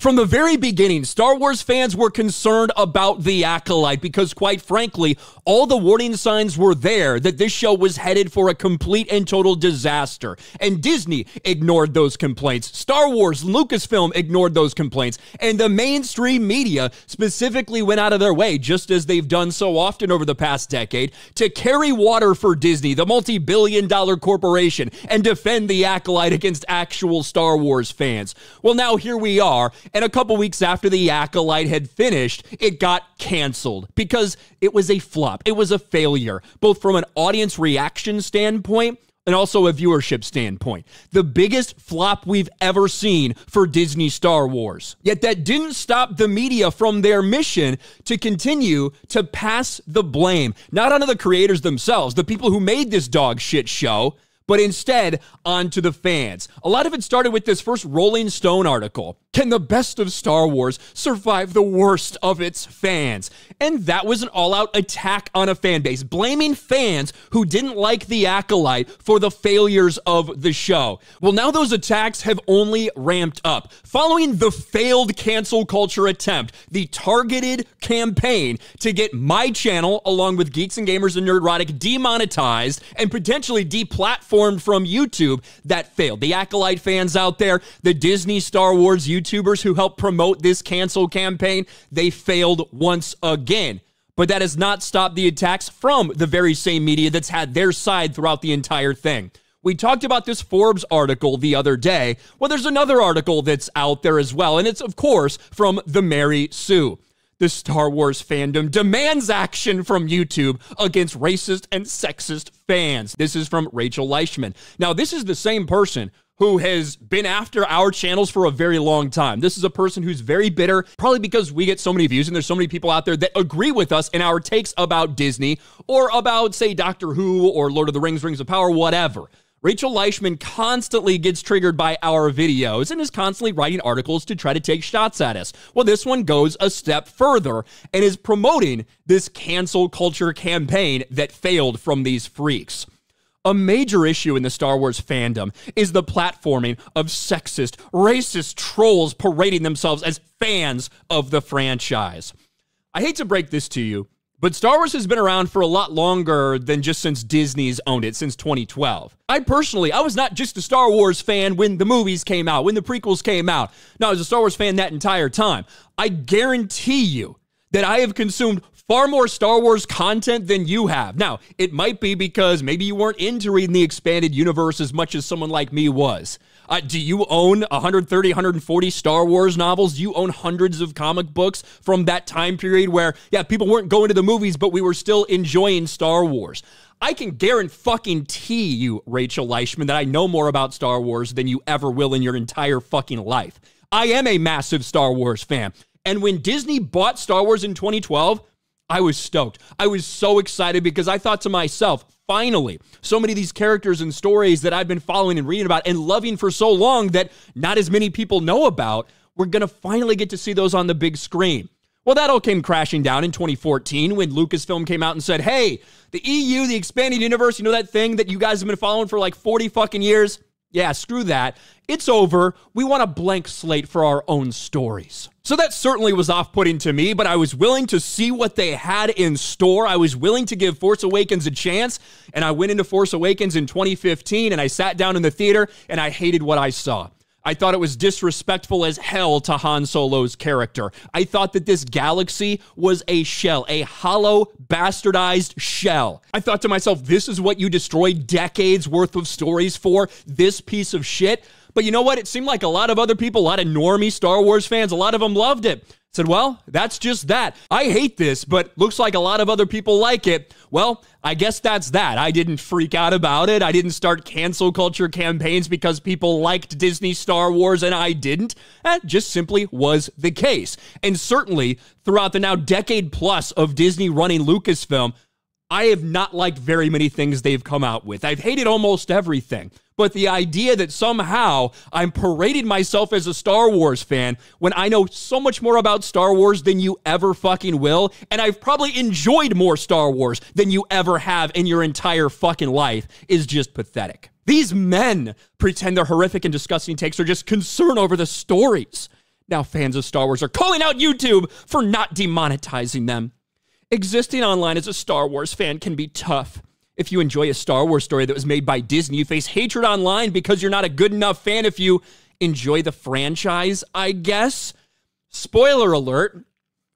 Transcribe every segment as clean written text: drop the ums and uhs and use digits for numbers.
From the very beginning, Star Wars fans were concerned about the Acolyte because, quite frankly, all the warning signs were there that this show was headed for a complete and total disaster. And Disney ignored those complaints. Star Wars, Lucasfilm ignored those complaints. And the mainstream media specifically went out of their way, just as they've done so often over the past decade, to carry water for Disney, the multi-billion-dollar corporation, and defend the Acolyte against actual Star Wars fans. Well, now here we are. And a couple weeks after the Acolyte had finished, it got canceled because it was a flop. It was a failure, both from an audience reaction standpoint and also a viewership standpoint. The biggest flop we've ever seen for Disney Star Wars. Yet that didn't stop the media from their mission to continue to pass the blame, not onto the creators themselves, the people who made this dog shit show, but instead onto the fans. A lot of it started with this first Rolling Stone article. Can the best of Star Wars survive the worst of its fans? And that was an all-out attack on a fan base, blaming fans who didn't like the Acolyte for the failures of the show. Well, now those attacks have only ramped up. Following the failed cancel culture attempt, the targeted campaign to get my channel, along with Geeks and Gamers and Nerdrotic, demonetized and potentially deplatformed from YouTube, that failed. The Acolyte fans out there, the Disney Star Wars YouTubers who helped promote this cancel campaign, they failed once again. But that has not stopped the attacks from the very same media that's had their side throughout the entire thing. We talked about this Forbes article the other day. Well, there's another article that's out there as well, and it's, of course, from the Mary Sue. The Star Wars fandom demands action from YouTube against racist and sexist fans. This is from Rachel Leishman. Now, this is the same person who has been after our channels for a very long time. This is a person who's very bitter, probably because we get so many views and there's so many people out there that agree with us in our takes about Disney or about, say, Doctor Who or Lord of the Rings, Rings of Power, whatever. Rachel Leishman constantly gets triggered by our videos and is constantly writing articles to try to take shots at us. Well, this one goes a step further and is promoting this cancel culture campaign that failed from these freaks. A major issue in the Star Wars fandom is the platforming of sexist, racist trolls parading themselves as fans of the franchise. I hate to break this to you, but Star Wars has been around for a lot longer than just since Disney's owned it, since 2012. I was not just a Star Wars fan when the movies came out, when the prequels came out. No, I was a Star Wars fan that entire time. I guarantee you that I have consumed far more Star Wars content than you have. Now, it might be because maybe you weren't into reading the expanded universe as much as someone like me was. Do you own 130, 140 Star Wars novels? Do you own hundreds of comic books from that time period where, yeah, people weren't going to the movies, but we were still enjoying Star Wars? I can guarantee you, Rachel Leishman, that I know more about Star Wars than you ever will in your entire fucking life. I am a massive Star Wars fan. And when Disney bought Star Wars in 2012, I was stoked. I was so excited because I thought to myself, finally, so many of these characters and stories that I've been following and reading about and loving for so long that not as many people know about, we're going to finally get to see those on the big screen. Well, that all came crashing down in 2014 when Lucasfilm came out and said, hey, the EU, the expanded universe, you know that thing that you guys have been following for like 40 fucking years? Yeah, screw that. It's over. We want a blank slate for our own stories. So that certainly was off-putting to me, but I was willing to see what they had in store. I was willing to give Force Awakens a chance, and I went into Force Awakens in 2015, and I sat down in the theater, and I hated what I saw. I thought it was disrespectful as hell to Han Solo's character. I thought that this galaxy was a shell, a hollow, bastardized shell. I thought to myself, this is what you destroyed decades worth of stories for, this piece of shit? But you know what? It seemed like a lot of other people, a lot of normie Star Wars fans, a lot of them loved it. Said, well, that's just that. I hate this, but looks like a lot of other people like it. Well, I guess that's that. I didn't freak out about it. I didn't start cancel culture campaigns because people liked Disney Star Wars and I didn't. That just simply was the case. And certainly, throughout the now decade plus of Disney running Lucasfilm, I have not liked very many things they've come out with. I've hated almost everything. But the idea that somehow I'm parading myself as a Star Wars fan when I know so much more about Star Wars than you ever fucking will, and I've probably enjoyed more Star Wars than you ever have in your entire fucking life, is just pathetic. These men pretend their horrific and disgusting takes are just concern over the stories. Now fans of Star Wars are calling out YouTube for not demonetizing them. Existing online as a Star Wars fan can be tough. If you enjoy a Star Wars story that was made by Disney, you face hatred online because you're not a good enough fan if you enjoy the franchise, I guess. Spoiler alert,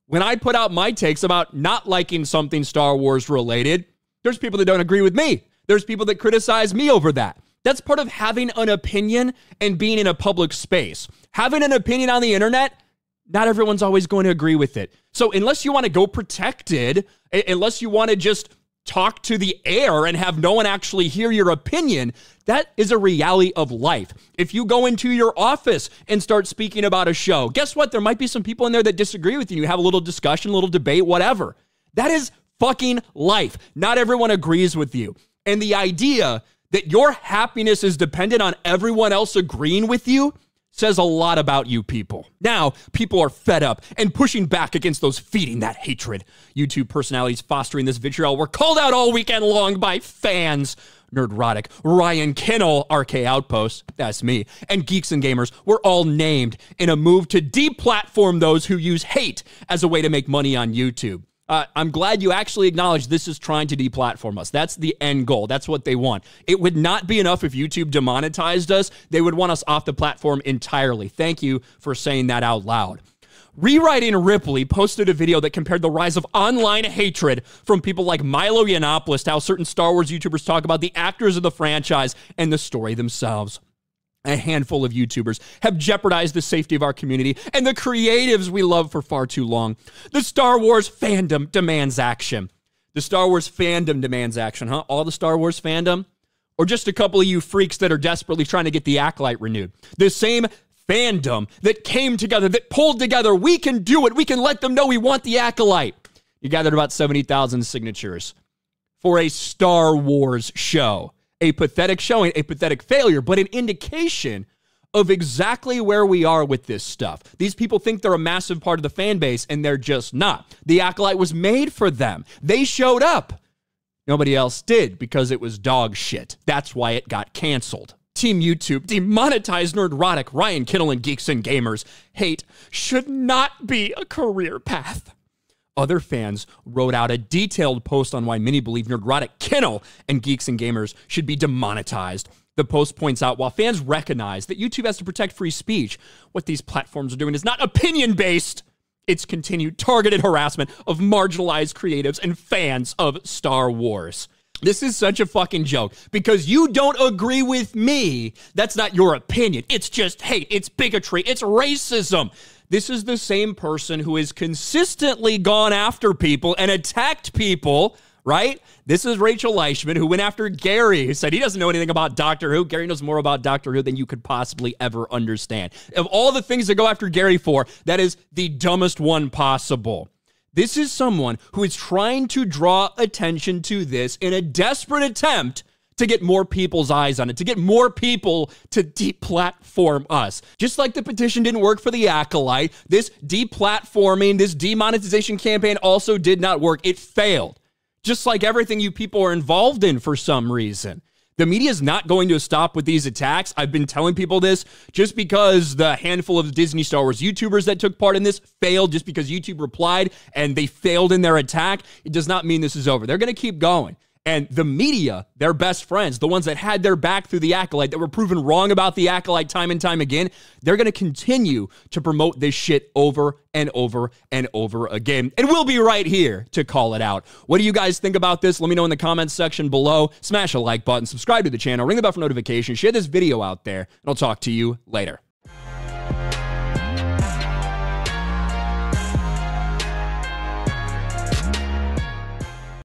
when I put out my takes about not liking something Star Wars related, there's people that don't agree with me. There's people that criticize me over that. That's part of having an opinion and being in a public space. Having an opinion on the internet, not everyone's always going to agree with it. So unless you want to go protected, unless you want to just talk to the air and have no one actually hear your opinion, that is a reality of life. If you go into your office and start speaking about a show, guess what? There might be some people in there that disagree with you. You have a little discussion, a little debate, whatever. That is fucking life. Not everyone agrees with you. And the idea that your happiness is dependent on everyone else agreeing with you says a lot about you people. Now, people are fed up and pushing back against those feeding that hatred. YouTube personalities fostering this vitriol were called out all weekend long by fans. Nerdrotic, Ryan Kinel, RK Outpost, that's me, and Geeks and Gamers were all named in a move to deplatform those who use hate as a way to make money on YouTube. I'm glad you actually acknowledge this is trying to deplatform us. That's the end goal. That's what they want. It would not be enough if YouTube demonetized us. They would want us off the platform entirely. Thank you for saying that out loud. Rewriting Ripley posted a video that compared the rise of online hatred from people like Milo Yiannopoulos to how certain Star Wars YouTubers talk about the actors of the franchise and the story themselves. A handful of YouTubers have jeopardized the safety of our community and the creatives we love for far too long. The Star Wars fandom demands action. The Star Wars fandom demands action, huh? All the Star Wars fandom? Or just a couple of you freaks that are desperately trying to get the Acolyte renewed? The same fandom that came together, that pulled together. We can do it. We can let them know we want the Acolyte. You gathered about 70,000 signatures for a Star Wars show. A pathetic showing, a pathetic failure, but an indication of exactly where we are with this stuff. These people think they're a massive part of the fan base, and they're just not. The Acolyte was made for them. They showed up. Nobody else did because it was dog shit. That's why it got canceled. Team YouTube demonetized Nerdrotic, Ryan Kinel, and Geeks and Gamers. Hate should not be a career path. Other fans wrote out a detailed post on why many believe Nerdrotic, Kinel, and Geeks and Gamers should be demonetized. The post points out, while fans recognize that YouTube has to protect free speech, what these platforms are doing is not opinion-based. It's continued targeted harassment of marginalized creatives and fans of Star Wars. This is such a fucking joke. Because you don't agree with me, that's not your opinion. It's just hate. It's bigotry. It's racism. This is the same person who has consistently gone after people and attacked people, right? This is Rachel Leischman, who went after Gary, who said he doesn't know anything about Doctor Who. Gary knows more about Doctor Who than you could possibly ever understand. Of all the things to go after Gary for, that is the dumbest one possible. This is someone who is trying to draw attention to this in a desperate attempt to get more people's eyes on it, to get more people to deplatform us. Just like the petition didn't work for the Acolyte, this deplatforming, this demonetization campaign also did not work. It failed. Just like everything you people are involved in for some reason. The media is not going to stop with these attacks. I've been telling people this. Just because the handful of Disney Star Wars YouTubers that took part in this failed, just because YouTube replied and they failed in their attack, it does not mean this is over. They're going to keep going. And the media, their best friends, the ones that had their back through the Acolyte, that were proven wrong about the Acolyte time and time again, they're going to continue to promote this shit over and over and over again. And we'll be right here to call it out. What do you guys think about this? Let me know in the comments section below. Smash a like button, subscribe to the channel, ring the bell for notifications, share this video out there, and I'll talk to you later.